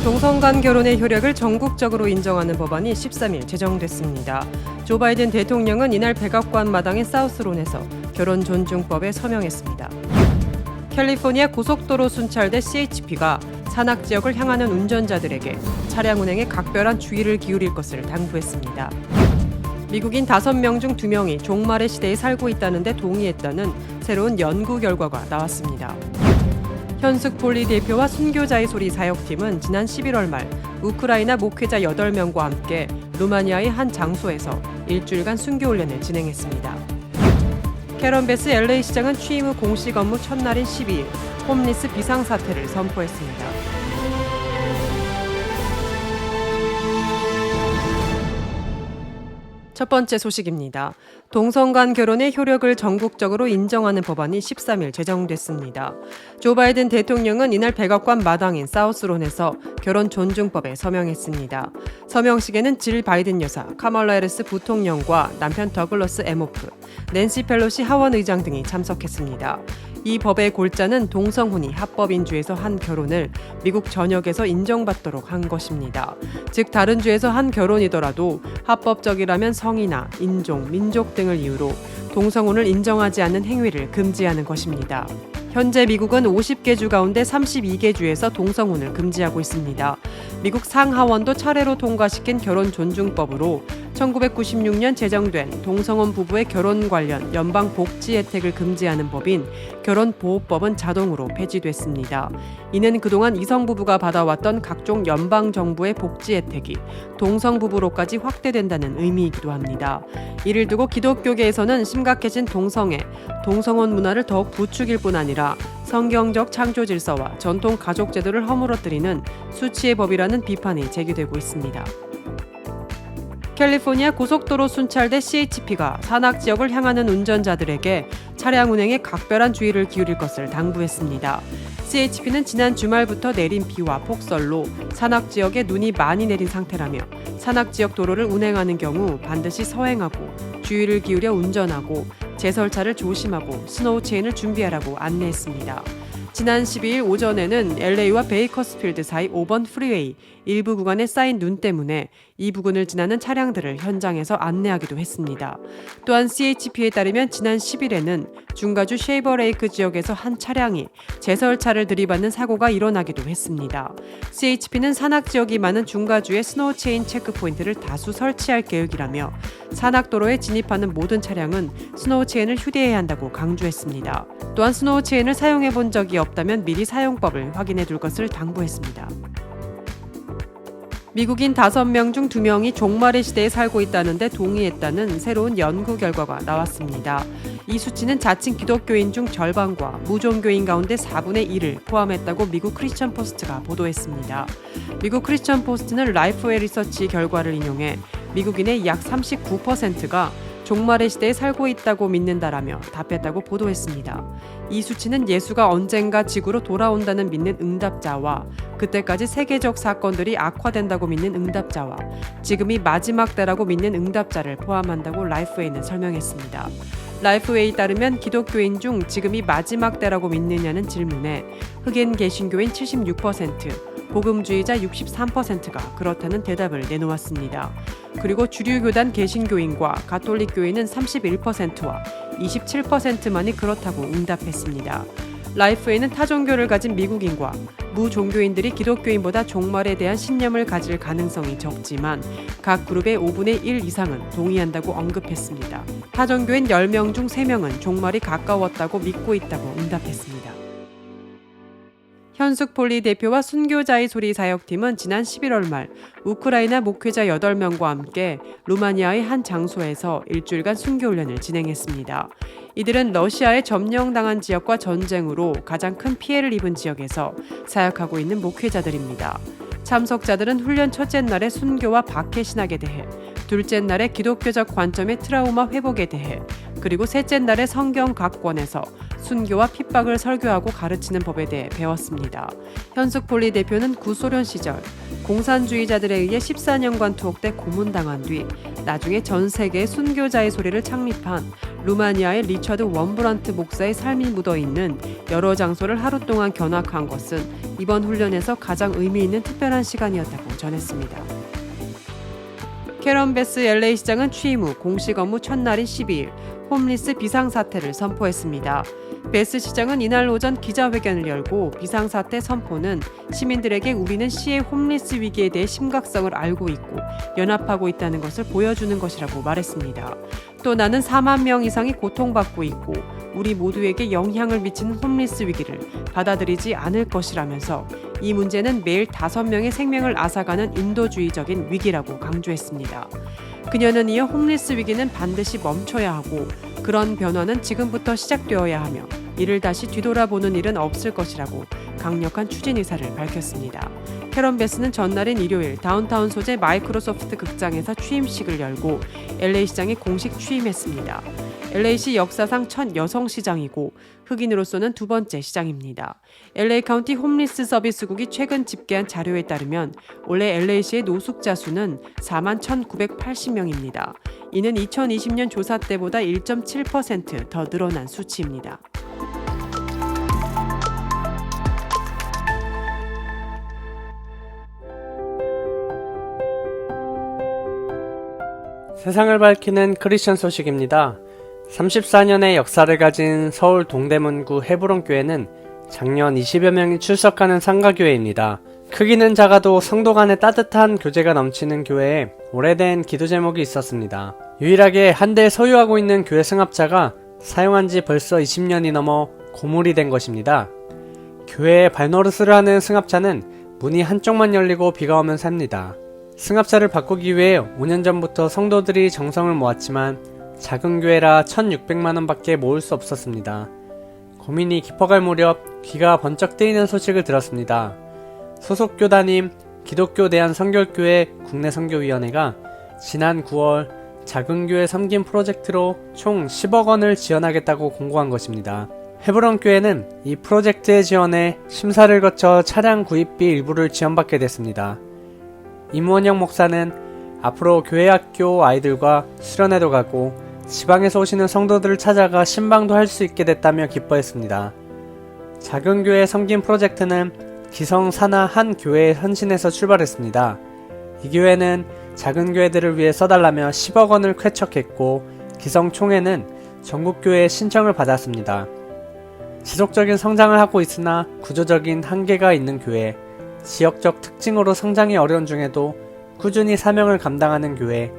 동성 간 결혼의 효력을 전국적으로 인정하는 법안이 13일 제정됐습니다. 조 바이든 대통령은 이날 백악관 마당의 사우스론에서 결혼 존중법에 서명했습니다. 캘리포니아 고속도로 순찰대 CHP가 산악 지역을 향하는 운전자들에게 차량 운행에 각별한 주의를 기울일 것을 당부했습니다. 미국인 5명 중 2명이 종말의 시대에 살고 있다는 데 동의했다는 새로운 연구 결과가 나왔습니다. 현숙 폴리 대표와 순교자의 소리 사역팀은 지난 11월 말 우크라이나 목회자 8명과 함께 루마니아의 한 장소에서 일주일간 순교훈련을 진행했습니다. 캐런 베스 LA 시장은 취임 후 공식 업무 첫날인 12일 홈리스 비상사태를 선포했습니다. 첫 번째 소식입니다. 동성 간 결혼의 효력을 전국적으로 인정하는 법안이 13일 제정됐습니다. 조 바이든 대통령은 이날 백악관 마당인 사우스론에서 결혼 존중법에 서명했습니다. 서명식에는 질 바이든 여사, 카멀라 해리스 부통령과 남편 더글러스 에모프, 낸시 펠로시 하원 의장 등이 참석했습니다. 이 법의 골자는 동성혼이 합법인 주에서 한 결혼을 미국 전역에서 인정받도록 한 것입니다. 즉 다른 주에서 한 결혼이더라도 합법적이라면 성이나 인종, 민족 등을 이유로 동성혼을 인정하지 않는 행위를 금지하는 것입니다. 현재 미국은 50개 주 가운데 32개 주에서 동성혼을 금지하고 있습니다. 미국 상하원도 차례로 통과시킨 결혼 존중법으로 1996년 제정된 동성혼 부부의 결혼 관련 연방 복지 혜택을 금지하는 법인 결혼보호법은 자동으로 폐지됐습니다. 이는 그동안 이성 부부가 받아왔던 각종 연방 정부의 복지 혜택이 동성 부부로까지 확대된다는 의미이기도 합니다. 이를 두고 기독교계에서는 심각해진 동성혼 문화를 더욱 부추길 뿐 아니라 성경적 창조 질서와 전통 가족 제도를 허물어뜨리는 수치의 법이라는 비판이 제기되고 있습니다. 캘리포니아 고속도로 순찰대 CHP가 산악 지역을 향하는 운전자들에게 차량 운행에 각별한 주의를 기울일 것을 당부했습니다. CHP는 지난 주말부터 내린 비와 폭설로 산악 지역에 눈이 많이 내린 상태라며 산악 지역 도로를 운행하는 경우 반드시 서행하고 주의를 기울여 운전하고 제설차를 조심하고 스노우 체인을 준비하라고 안내했습니다. 지난 12일 오전에는 LA와 베이커스필드 사이 5번 프리웨이 일부 구간에 쌓인 눈 때문에 이 부근을 지나는 차량들을 현장에서 안내하기도 했습니다. 또한 CHP에 따르면 지난 10일에는 중가주 쉐이버레이크 지역에서 한 차량이 제설차를 들이받는 사고가 일어나기도 했습니다. CHP는 산악 지역이 많은 중가주에 스노우체인 체크포인트를 다수 설치할 계획이라며 산악도로에 진입하는 모든 차량은 스노우체인을 휴대해야 한다고 강조했습니다. 또한 스노우체인을 사용해 본 적이 없다면 미리 사용법을 확인해 둘 것을 당부했습니다. 미국인 5명 중 2명이 종말의 시대에 살고 있다는 데 동의했다는 새로운 연구 결과가 나왔습니다. 이 수치는 자칭 기독교인 중 절반과 무종교인 가운데 4분의 1을 포함했다고 미국 크리스천 포스트가 보도했습니다. 미국 크리스천 포스트는 라이프웨이 리서치 결과를 인용해 미국인의 약 39%가 종말의 시대에 살고 있다고 믿는다라며 답했다고 보도했습니다. 이 수치는 예수가 언젠가 지구로 돌아온다는 믿는 응답자와 그때까지 세계적 사건들이 악화된다고 믿는 응답자와 지금이 마지막 때라고 믿는 응답자를 포함한다고 라이프웨이는 설명했습니다. 라이프웨이에 따르면 기독교인 중 지금이 마지막 때라고 믿느냐는 질문에 흑인 개신교인 76%, 복음주의자 63%가 그렇다는 대답을 내놓았습니다. 그리고 주류교단 개신교인과 가톨릭교인은 31%와 27%만이 그렇다고 응답했습니다. 라이프웨이는 타종교를 가진 미국인과 무종교인들이 기독교인보다 종말에 대한 신념을 가질 가능성이 적지만 각 그룹의 5분의 1 이상은 동의한다고 언급했습니다. 타종교인 10명 중 3명은 종말이 가까웠다고 믿고 있다고 응답했습니다. 현숙 폴리 대표와 순교자의 소리 사역팀은 지난 11월 말 우크라이나 목회자 8명과 함께 루마니아의 한 장소에서 일주일간 순교훈련을 진행했습니다. 이들은 러시아에 점령당한 지역과 전쟁으로 가장 큰 피해를 입은 지역에서 사역하고 있는 목회자들입니다. 참석자들은 훈련 첫째 날의 순교와 박해 신학에 대해, 둘째 날의 기독교적 관점의 트라우마 회복에 대해, 그리고 셋째 날의 성경 각 권에서 순교와 핍박을 설교하고 가르치는 법에 대해 배웠습니다. 현숙 폴리 대표는 구소련 시절 공산주의자들에 의해 14년간 투옥돼 고문당한 뒤 나중에 전 세계 순교자의 소리를 창립한 루마니아의 리처드 원브란트 목사의 삶이 묻어있는 여러 장소를 하루 동안 견학한 것은 이번 훈련에서 가장 의미 있는 특별한 시간이었다고 전했습니다. 캐런 베스 LA 시장은 취임 후 공식 업무 첫날인 12일 홈리스 비상사태를 선포했습니다. 베스 시장은 이날 오전 기자회견을 열고 비상사태 선포는 시민들에게 우리는 시의 홈리스 위기에 대해 심각성을 알고 있고 연합하고 있다는 것을 보여주는 것이라고 말했습니다. 또 나는 4만 명 이상이 고통받고 있고 우리 모두에게 영향을 미치는 홈리스 위기를 받아들이지 않을 것이라면서 이 문제는 매일 5명의 생명을 앗아가는 인도주의적인 위기라고 강조했습니다. 그녀는 이어 홈리스 위기는 반드시 멈춰야 하고 그런 변화는 지금부터 시작되어야 하며 이를 다시 뒤돌아보는 일은 없을 것이라고 강력한 추진 의사를 밝혔습니다. 캐런 베스는 전날인 일요일 다운타운 소재 마이크로소프트 극장에서 취임식을 열고 LA 시장에 공식 취임했습니다. LA시 역사상 첫 여성 시장이고 흑인으로서는 두 번째 시장입니다. LA 카운티 홈리스 서비스국이 최근 집계한 자료에 따르면 올해 LA시의 노숙자 수는 4만 1,980명입니다. 이는 2020년 조사 때보다 1.7% 더 늘어난 수치입니다. 세상을 밝히는 크리스천 소식입니다. 34년의 역사를 가진 서울 동대문구 헤브론교회는 작년 20여 명이 출석하는 상가교회입니다. 크기는 작아도 성도 간의 따뜻한 교제가 넘치는 교회에 오래된 기도 제목이 있었습니다. 유일하게 한 대 소유하고 있는 교회 승합차가 사용한 지 벌써 20년이 넘어 고물이 된 것입니다. 교회에 발노릇을 하는 승합차는 문이 한쪽만 열리고 비가 오면 셉니다. 승합차를 바꾸기 위해 5년 전부터 성도들이 정성을 모았지만 작은 교회라 1,600만원 밖에 모을 수 없었습니다. 고민이 깊어갈 무렵 귀가 번쩍 뜨이는 소식을 들었습니다. 소속 교단인 기독교 대한선결교회 국내선교위원회가 지난 9월 작은 교회 섬김 프로젝트로 총 10억 원을 지원하겠다고 공고한 것입니다. 헤브론 교회는 이 프로젝트의 지원에 심사를 거쳐 차량 구입비 일부를 지원받게 됐습니다. 임원영 목사는 앞으로 교회 학교 아이들과 수련회도 가고 지방에서 오시는 성도들을 찾아가 신방도 할 수 있게 됐다며 기뻐했습니다. 작은 교회 섬김 프로젝트는 기성 산하 한 교회의 헌신에서 출발했습니다. 이 교회는 작은 교회들을 위해 써달라며 10억 원을 쾌척했고 기성 총회는 전국교회의 신청을 받았습니다. 지속적인 성장을 하고 있으나 구조적인 한계가 있는 교회, 지역적 특징으로 성장이 어려운 중에도 꾸준히 사명을 감당하는 교회,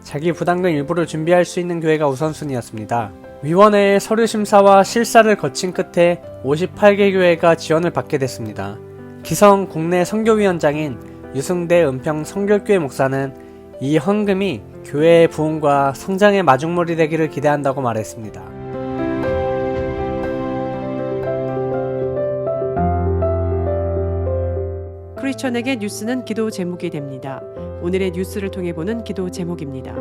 자기 부담금 일부를 준비할 수 있는 교회가 우선순위였습니다. 위원회의 서류 심사와 실사를 거친 끝에 58개 교회가 지원을 받게 됐습니다. 기성 국내 선교위원장인 유승대 은평 선결교회 목사는 이 헌금이 교회의 부흥과 성장의 마중물이 되기를 기대한다고 말했습니다. 크리스천에게 뉴스는 기도 제목이 됩니다. 오늘의 뉴스를 통해 보는 기도 제목입니다.